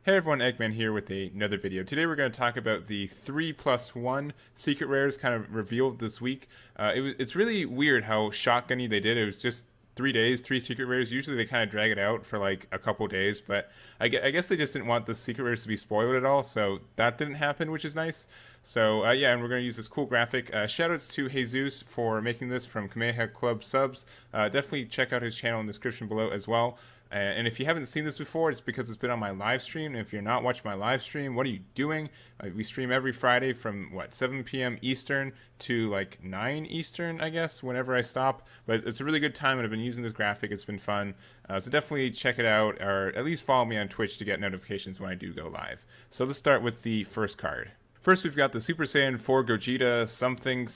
Hey everyone, Egman here with another video. Today we're going to talk about the 3+1 secret rares kind of revealed this week. It's really weird how shotgunny they did. It was just 3 days, 3 secret rares. Usually they kind of drag it out for like a couple days, but I guess they just didn't want the secret rares to be spoiled at all, so that didn't happen, which is nice. So yeah, and we're going to use this cool graphic. Shoutouts to Jesus for making this from Kamehameha Club subs. Definitely check out his channel in the description below as well. And if you haven't seen this before, it's because it's been on my live stream. And if you're not watching my live stream, what are you doing? We stream every Friday from 7 p.m. Eastern to like 9 Eastern, I guess, whenever I stop. But it's a really good time, and I've been using this graphic. It's been fun. So definitely check it out, or at least follow me on Twitch to get notifications when I do go live. So let's start with the first card. First, we've got the Super Saiyan 4 Gogeta something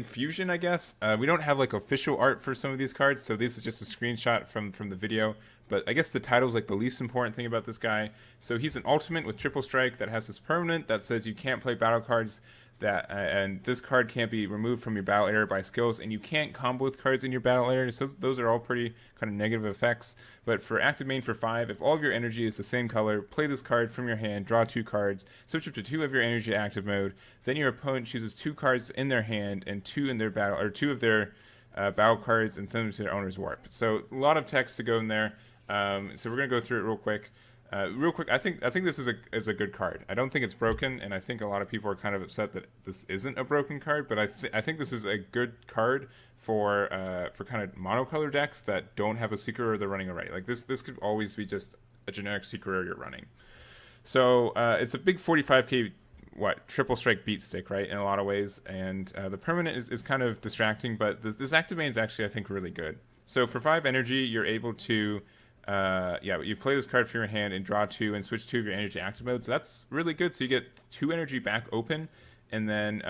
fusion, I guess. We don't have like official art for some of these cards, so this is just a screenshot from the video. But I guess the title is like the least important thing about this guy. So he's an ultimate with triple strike that has this permanent that says you can't play battle cards that and this card can't be removed from your battle area by skills, and you can't combo with cards in your battle area. So those are all pretty kind of negative effects. But for active main for 5, if all of your energy is the same color, play this card from your hand, draw 2 cards, switch up to 2 of your energy to active mode. Then your opponent chooses 2 cards in their hand and 2 in their battle, or 2 of their battle cards, and send them to their owner's warp. So a lot of text to go in there. So we're gonna go through it real quick. I think this is a good card. I don't think it's broken, and I think a lot of people are kind of upset that this isn't a broken card. But I think this is a good card for kind of monocolor decks that don't have a secret rare they're running already. Like this could always be just a generic secret rare you're running. So it's a big 45k triple strike beat stick, right, in a lot of ways, and the permanent is kind of distracting, but this active main is actually, I think, really good. So for 5 energy, you're able to you play this card from your hand and draw 2 and switch 2 of your energy to active mode. So that's really good. So you get 2 energy back open, and then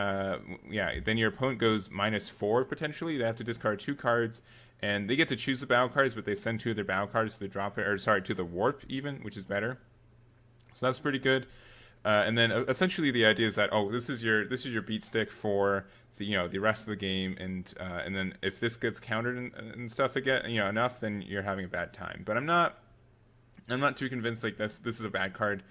then your opponent goes -4 potentially. They have to discard 2 cards, and they get to choose the battle cards, but they send 2 of their battle cards to the to the warp even, which is better. So that's pretty good. And then essentially the idea is that this is your beat stick for the rest of the game, and then if this gets countered and stuff again enough, then you're having a bad time. But I'm not too convinced like this is a bad card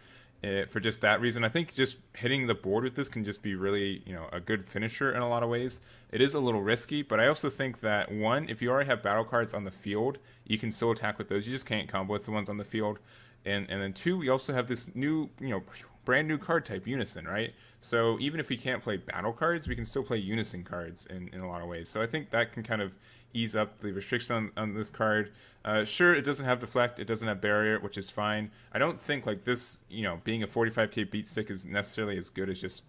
for just that reason. I think just hitting the board with this can just be really a good finisher in a lot of ways. It is a little risky, but I also think that one, if you already have battle cards on the field, you can still attack with those. You just can't combo with the ones on the field. And then 2, we also have this new brand new card type, Unison, right? So even if we can't play battle cards, we can still play Unison cards in a lot of ways. So I think that can kind of ease up the restriction on this card. Sure, it doesn't have deflect, it doesn't have barrier, which is fine. I don't think like this, being a 45k beat stick is necessarily as good as just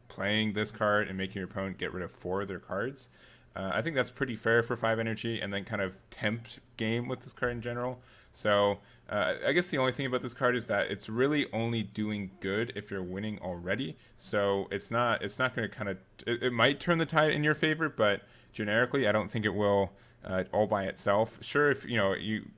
playing this card and making your opponent get rid of 4 of their cards. I think that's pretty fair for 5 energy, and then kind of tempt game with this card in general. So I guess the only thing about this card is that it's really only doing good if you're winning already. So it's not going to kind of, it might turn the tide in your favor, but generically I don't think it will all by itself. Sure, if you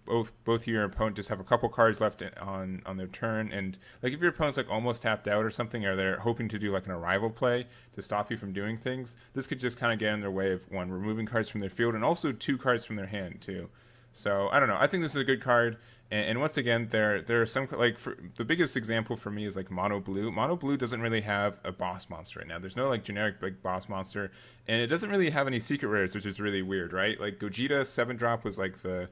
both your opponent just have a couple cards left on their turn, and like if your opponent's like almost tapped out or something, or they're hoping to do like an arrival play to stop you from doing things, this could just kind of get in their way of, one, removing cards from their field, and also 2 cards from their hand too. So I don't know. I think this is a good card, and once again, there are some, like, the biggest example for me is like Mono Blue. Mono Blue doesn't really have a boss monster right now. There's no like generic big boss monster, and it doesn't really have any secret rares, which is really weird, right? Like Gogeta 7-drop was like the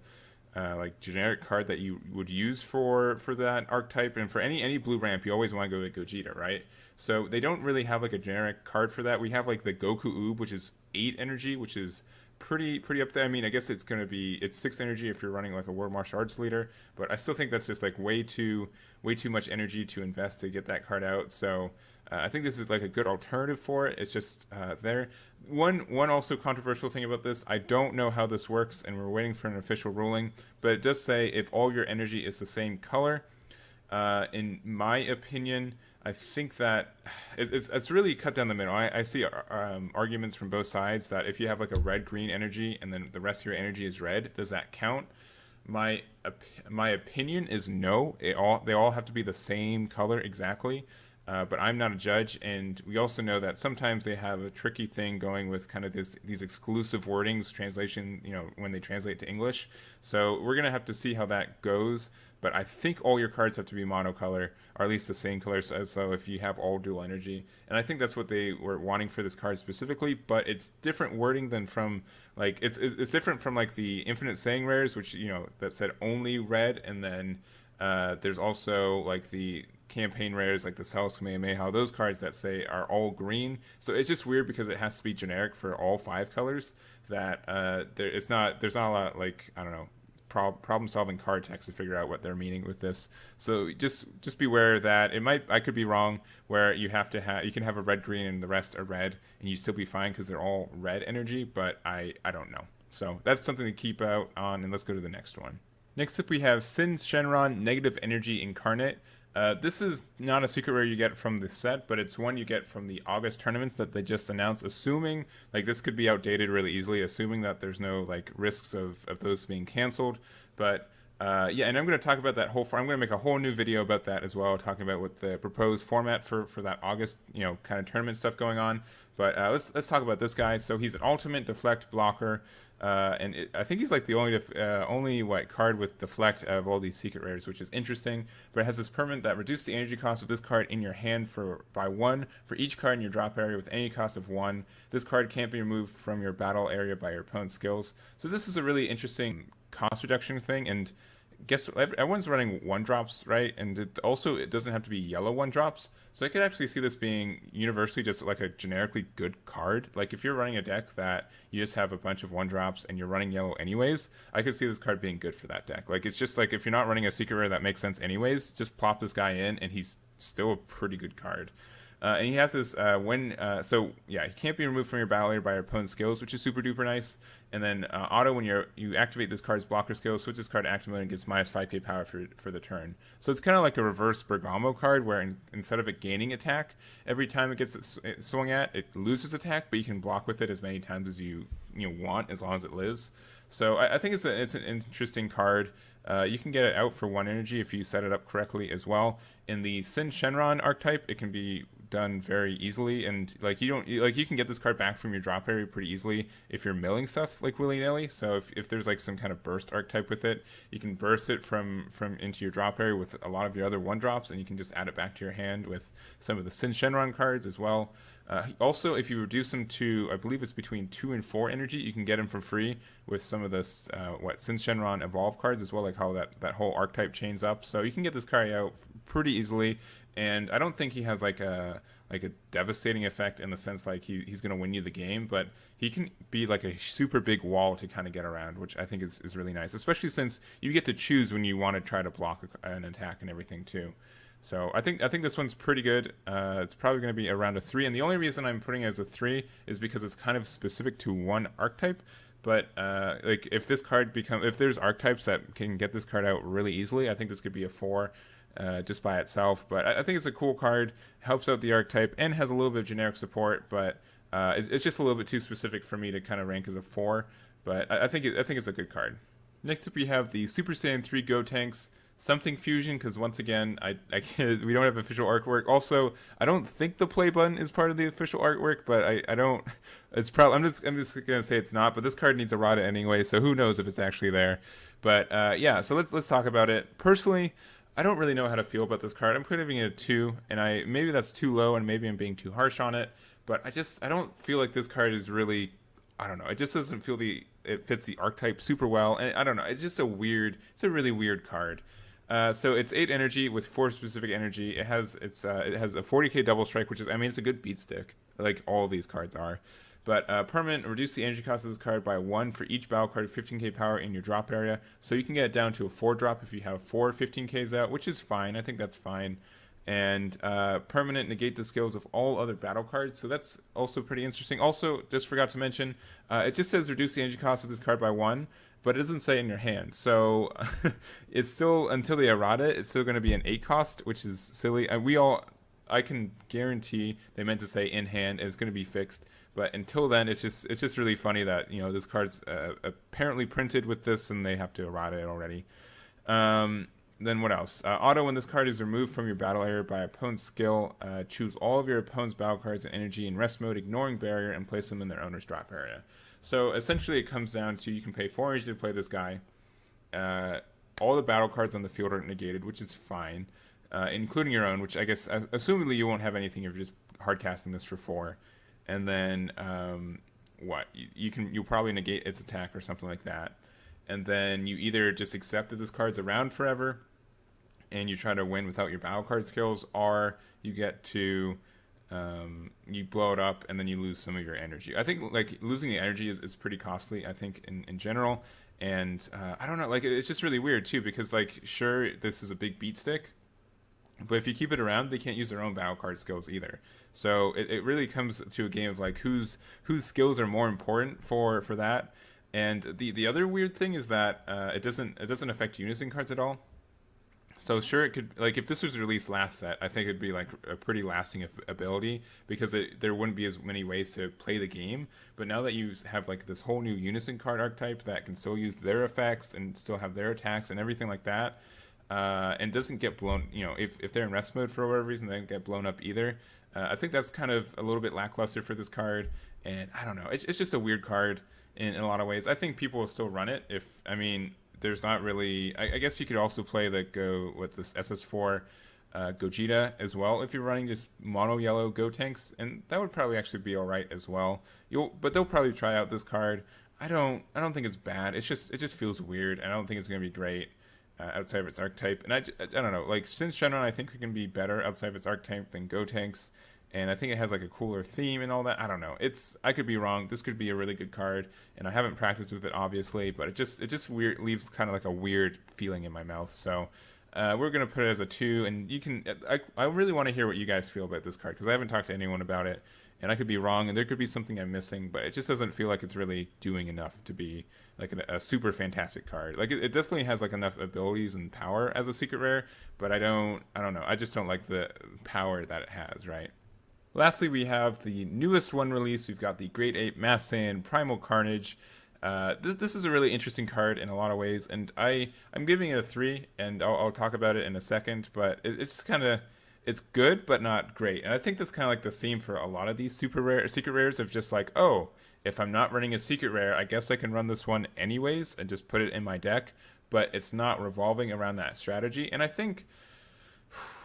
like generic card that you would use for that archetype, and for any blue ramp, you always want to go to Gogeta, right? So they don't really have like a generic card for that. We have like the Goku Oob, which is 8 energy, which is pretty up there. I mean, I guess it's 6 energy if you're running like a World Martial Arts leader, but I still think that's just like way too much energy to invest to get that card out. So I think this is like a good alternative for it. It's just there. One also controversial thing about this, I don't know how this works, and we're waiting for an official ruling, but it does say if all your energy is the same color. In my opinion, I think that it's really cut down the middle. I see arguments from both sides that if you have like a red-green energy and then the rest of your energy is red, does that count? My opinion is no. They all have to be the same color exactly. But I'm not a judge, and we also know that sometimes they have a tricky thing going with kind of these exclusive wordings, translation, when they translate to English. So we're gonna have to see how that goes. But I think all your cards have to be monocolor, or at least the same color. So if you have all dual energy, and I think that's what they were wanting for this card specifically. But it's different wording than from like it's different from like the Infinite Saying rares, which that said only red, and then there's also like the campaign rares like the Cells Kamehameha, those cards that say are all green. So it's just weird because it has to be generic for all 5 colors. That there's not a lot, like, I don't know, problem solving card text to figure out what they're meaning with this. So just beware that I could be wrong, where you can have a red green and the rest are red and you still be fine because they're all red energy. But I don't know. So that's something to keep out on. And let's go to the next one. Next up, we have Sin Shenron Negative Energy Incarnate. This is not a secret rare you get from the set, but it's one you get from the August tournaments that they just announced, assuming, like, this could be outdated really easily, assuming that there's no, like, risks of those being canceled. But, yeah, and I'm going to talk about that I'm going to make a whole new video about that as well, talking about what the proposed format for that August, kind of tournament stuff going on. But let's talk about this guy. So he's an ultimate deflect blocker. I think he's like the only card with deflect out of all these secret rares, which is interesting. But it has this permanent that reduces the energy cost of this card in your hand by 1 for each card in your drop area with any cost of 1. This card can't be removed from your battle area by your opponent's skills. So this is a really interesting cost reduction thing. And guess what? Everyone's running 1-drops, right? And it doesn't have to be yellow 1-drops. So I could actually see this being universally just like a generically good card. Like if you're running a deck that you just have a bunch of 1-drops and you're running yellow anyways, I could see this card being good for that deck. Like it's just like if you're not running a secret rare that makes sense anyways, just plop this guy in and he's still a pretty good card. And he has this he can't be removed from your battle area by your opponent's skills, which is super duper nice. And then auto, when you activate this card's blocker skill, switch this card to active mode and gets minus 5k power for the turn. So it's kind of like a reverse Bergamo card, where instead of it gaining attack every time it gets it swung at, it loses attack, but you can block with it as many times as you want, as long as it lives. So I think it's an interesting card. You can get it out for 1 energy if you set it up correctly as well. In the Sin Shenron archetype, it can be done very easily, and you can get this card back from your drop area pretty easily if you're milling stuff like willy-nilly. So if there's like some kind of burst archetype with it, you can burst it from into your drop area with a lot of your other 1-drops, and you can just add it back to your hand with some of the Sin Shenron cards as well. Also, if you reduce them to, I believe it's between 2 and 4 energy, you can get them for free with some of this Sin Shenron Evolve cards as well, like how that whole archetype chains up. So you can get this card out pretty easily, and I don't think he has like a devastating effect in the sense like he's going to win you the game, but he can be like a super big wall to kind of get around, which I think is really nice, especially since you get to choose when you want to try to block an attack and everything too. So I think this one's pretty good. It's probably going to be around a 3, and the only reason I'm putting it as a 3 is because it's kind of specific to one archetype. But like if there's archetypes that can get this card out really easily, I think this could be a 4 just by itself. But I think it's a cool card, helps out the archetype, and has a little bit of generic support. But it's just a little bit too specific for me to kind of rank as a 4. But I think it's a good card. Next up, we have the Super Saiyan 3 Gotenks something fusion, because once again we don't have official artwork. Also, I don't think the play button is part of the official artwork, but I don't, it's probably, I'm just gonna say it's not, but this card needs errata anyway, so who knows if it's actually there. But yeah, so let's talk about it. Personally, I don't really know how to feel about this card. I'm putting it a 2, and maybe that's too low, and maybe I'm being too harsh on it, but I don't feel like this card is really, I don't know, it just doesn't feel it fits the archetype super well, and I don't know, it's a really weird card. So it's 8 energy with 4 specific energy. It has a 40k double strike, which is, I mean, it's a good beat stick, like all of these cards are. But permanent, reduce the energy cost of this card by 1 for each battle card of 15k power in your drop area. So you can get it down to a 4-drop if you have 4 15ks out, which is fine. I think that's fine. And permanent, negate the skills of all other battle cards. So that's also pretty interesting. Also, just forgot to mention, it just says reduce the energy cost of this card by 1. But it doesn't say in your hand, so it's still, until they errata it, it's still going to be an 8 cost, which is silly. And I can guarantee they meant to say in hand, and it's going to be fixed. But until then, it's just really funny that this card's apparently printed with this, and they have to errata it already. then what else? Auto, when this card is removed from your battle area by opponent's skill, choose all of your opponent's battle cards and energy in rest mode, ignoring barrier, and place them in their owner's drop area. So essentially it comes down to you can pay 4 energy to play this guy. All the battle cards on the field are negated, which is fine, including your own, which I guess, assumedly you won't have anything if you're just hard casting this for 4. And then, you'll probably negate its attack or something like that. And then you either just accept that this card's around forever and you try to win without your battle card skills, or you get to you blow it up and then you lose some of your energy. I think like losing the energy is pretty costly, I think, in general. And I don't know, like it's just really weird too, because like sure, this is a big beat stick, but if you keep it around, they can't use their own battle card skills either. So it really comes to a game of like whose skills are more important for that. And the other weird thing is that it doesn't affect Unison cards at all. So sure, it could, like if this was released last set, I think it'd be like a pretty lasting ability, because there wouldn't be as many ways to play the game. But now that you have like this whole new Unison card archetype that can still use their effects and still have their attacks and everything like that, and doesn't get blown, if they're in rest mode for whatever reason, they don't get blown up either. I think that's kind of a little bit lackluster for this card, and I don't know, it's just a weird card in a lot of ways. I think people will still run it there's not really. I guess you could also play Go with this SS4 Gogeta as well if you're running just mono yellow Go tanks, and that would probably actually be all right as well. But they'll probably try out this card. I don't think it's bad. It just feels weird. I don't think it's gonna be great outside of its archetype. And I don't know. Like since Shenron, I think it can be better outside of its archetype than Go tanks. And I think it has like a cooler theme and all that. I don't know. I could be wrong. This could be a really good card, and I haven't practiced with it obviously, but it just leaves kind of like a weird feeling in my mouth. So we're gonna put it as a 2, and you can. I really want to hear what you guys feel about this card, because I haven't talked to anyone about it, and I could be wrong, and there could be something I'm missing, but it just doesn't feel like it's really doing enough to be like a super fantastic card. Like it definitely has like enough abilities and power as a secret rare, but I don't know. I just don't like the power that it has, right? Lastly, we have the newest one released. We've got the Great Ape Mass Saiyan Primal Carnage. This is a really interesting card in a lot of ways, and I'm giving it a 3, and I'll talk about it in a second, but it's kind of, it's good, but not great. And I think that's kind of like the theme for a lot of these secret rares of just like, oh, if I'm not running a secret rare, I guess I can run this one anyways and just put it in my deck, but it's not revolving around that strategy. And I think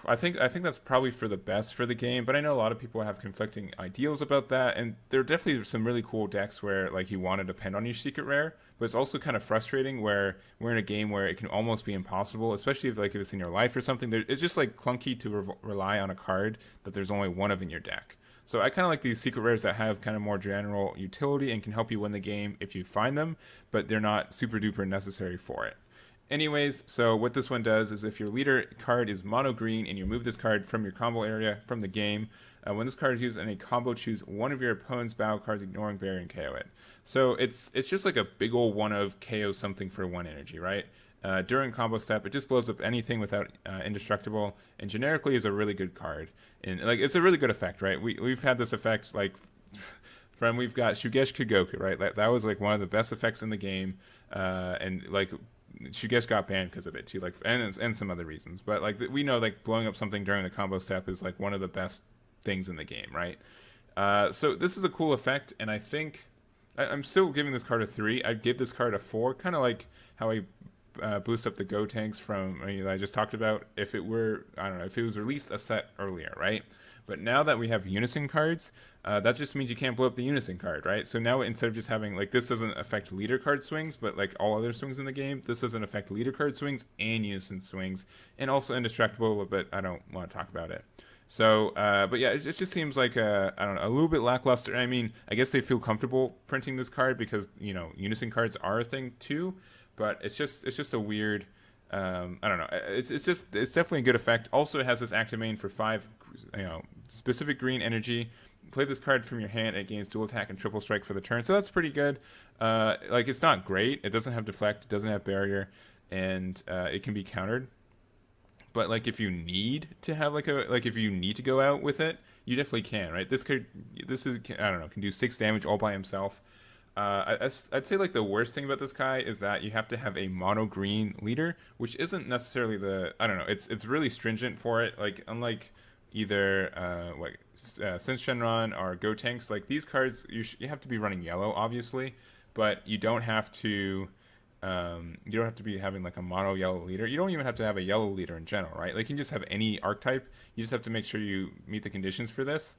that's probably for the best for the game, but I know a lot of people have conflicting ideals about that, and there are definitely some really cool decks where like you want to depend on your secret rare, but it's also kind of frustrating where we're in a game where it can almost be impossible, especially if it's in your life or something. It's just like clunky to rely on a card that there's only one of in your deck. So I kind of like these secret rares that have kind of more general utility and can help you win the game if you find them, but they're not super duper necessary for it. Anyways, so what this one does is if your leader card is mono green and you move this card from your combo area from the game, when this card is used in a combo, choose one of your opponent's battle cards, ignoring barrier, and KO it. So it's just like a big old one of KO something for 1 energy, right? During combo step, it just blows up anything without indestructible, and generically is a really good card. And like it's a really good effect, right? We've had this effect like we've got Shugesh Kagoku, right? That was like one of the best effects in the game, and like Shugesh got banned because of it too, like and some other reasons. But like we know, like blowing up something during the combo step is like one of the best things in the game, right? So this is a cool effect, and I think I'm still giving this card a 3. I'd give this card a 4, kind of like how I boost up the Go tanks from I just talked about. If it were, I don't know, if it was released a set earlier, right? But now that we have Unison cards, that just means you can't blow up the Unison card, right? So now instead of just having, like, this doesn't affect leader card swings, but like all other swings in the game, this doesn't affect leader card swings and Unison swings, and also indestructible, but I don't want to talk about it. So, but yeah, it just seems like I don't know, a little bit lackluster. I mean, I guess they feel comfortable printing this card because Unison cards are a thing too, but it's just a weird. I don't know. It's definitely a good effect. Also, it has this activate for 5, specific green energy. Play this card from your hand. It gains dual attack and triple strike for the turn. So that's pretty good. Like it's not great. It doesn't have deflect. It doesn't have barrier, and it can be countered. But like if you need to have if you need to go out with it, you definitely can, right? This is I don't know, can do 6 damage all by himself. I'd say like the worst thing about this guy is that you have to have a mono green leader, which isn't necessarily the, I don't know. It's really stringent for it. Like unlike either Sin Shenron or Go Tanks, like these cards you have to be running yellow, obviously, but you don't have to. You don't have to be having like a mono yellow leader. You don't even have to have a yellow leader in general, right? Like you can just have any archetype. You just have to make sure you meet the conditions for this.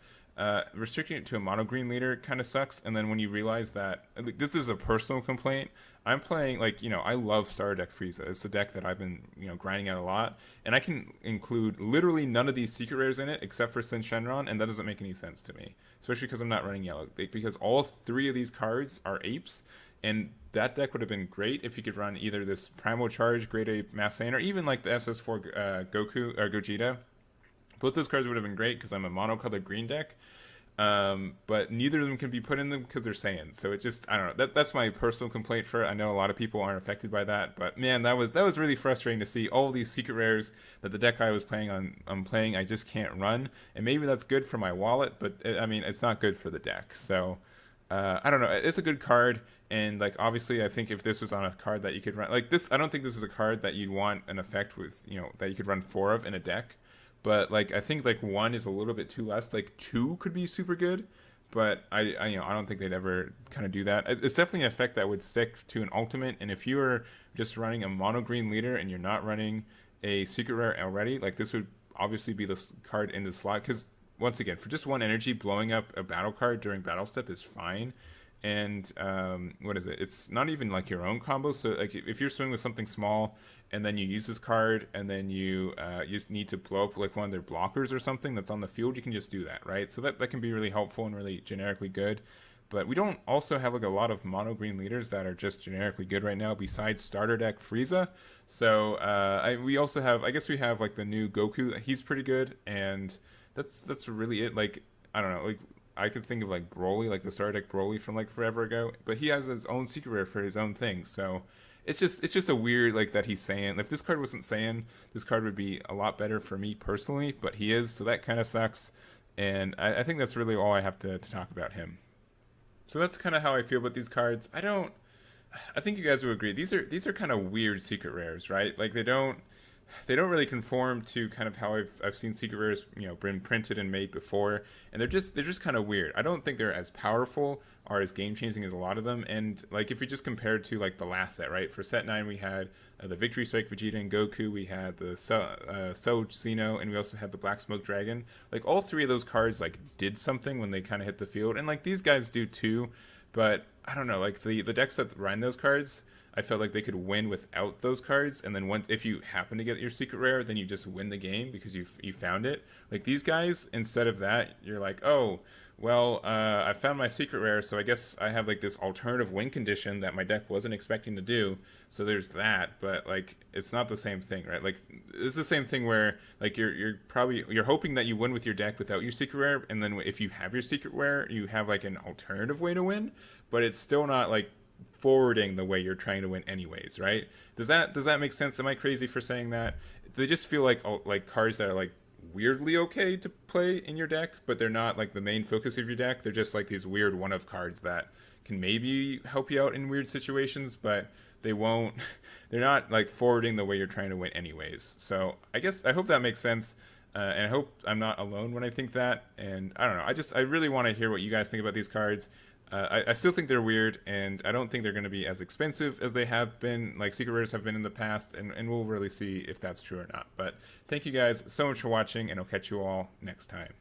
Restricting it to a mono green leader kind of sucks. And then when you realize that, like, this is a personal complaint, I'm playing like, I love Starter Deck Frieza. It's a deck that I've been grinding out a lot, and I can include literally none of these secret rares in it except for Sin Shenron, and that doesn't make any sense to me, especially because I'm not running yellow. Because all three of these cards are apes, and that deck would have been great if you could run either this Primal Charge, Great Ape, Mass Saiyan, or even like the SS4 Goku or Gogeta. Both those cards would have been great because I'm a monocolored green deck. But neither of them can be put in them because they're Saiyan. So it just, I don't know. That's my personal complaint for it. I know a lot of people aren't affected by that, but man, that was really frustrating to see all these secret rares that the deck I was playing I'm playing. I just can't run, and maybe that's good for my wallet, but it's not good for the deck. So I don't know. It's a good card, and like obviously, I think if this was on a card that you could run like this, I don't think this is a card that you'd want an effect with, that you could run 4 of in a deck. But like I think like 1 is a little bit too less. Like 2 could be super good, but I don't think they'd ever kind of do that. It's definitely an effect that would stick to an ultimate. And if you were just running a mono green leader and you're not running a secret rare already, like this would obviously be the card in the slot. Because once again, for just 1 energy, blowing up a battle card during battle step is fine. And what is it? It's not even like your own combo. So like if you're swinging with something small and then you use this card and then you just need to blow up like one of their blockers or something that's on the field, you can just do that, right? So that can be really helpful and really generically good. But we don't also have like a lot of mono green leaders that are just generically good right now besides starter deck Frieza. So we also have, I guess we have like the new Goku. He's pretty good, and that's really it. Like I don't know, like I could think of like Broly, like the starter deck Broly from like forever ago, but he has his own secret rare for his own thing. So it's just a weird like that he's Saiyan. If this card wasn't Saiyan, this card would be a lot better for me personally, but he is, so that kind of sucks. And I think that's really all I have to talk about him. So that's kind of how I feel about these cards. I think you guys would agree. These are kind of weird secret rares, right? Like they don't really conform to kind of how I've seen secret rares, been printed and made before, and they're just kind of weird. I don't think they're as powerful or as game changing as a lot of them. And like if we just compared to like the last set, right? For set 9 we had the Victory Strike Vegeta and Goku, we had the Soj Xeno, and we also had the Black Smoke Dragon. Like all 3 of those cards like did something when they kind of hit the field, and like these guys do too. But I don't know, like the decks that ran those cards, I felt like they could win without those cards, and then once if you happen to get your secret rare, then you just win the game because you found it. Like these guys, instead of that, you're like, oh, well, I found my secret rare, so I guess I have like this alternative win condition that my deck wasn't expecting to do. So there's that, but like it's not the same thing, right? Like it's the same thing where like you're hoping that you win with your deck without your secret rare, and then if you have your secret rare, you have like an alternative way to win, but it's still not like forwarding the way you're trying to win anyways, right? Does that make sense? Am I crazy for saying that? They just feel like cards that are like weirdly okay to play in your deck, but they're not like the main focus of your deck. They're just like these weird one of cards that can maybe help you out in weird situations, but they won't they're not like forwarding the way you're trying to win anyways. So I hope that makes sense. And I hope I'm not alone when I think that. And I don't know. I really want to hear what you guys think about these cards. I still think they're weird, and I don't think they're going to be as expensive as they have been, like secret rares have been in the past, and we'll really see if that's true or not. But thank you guys so much for watching, and I'll catch you all next time.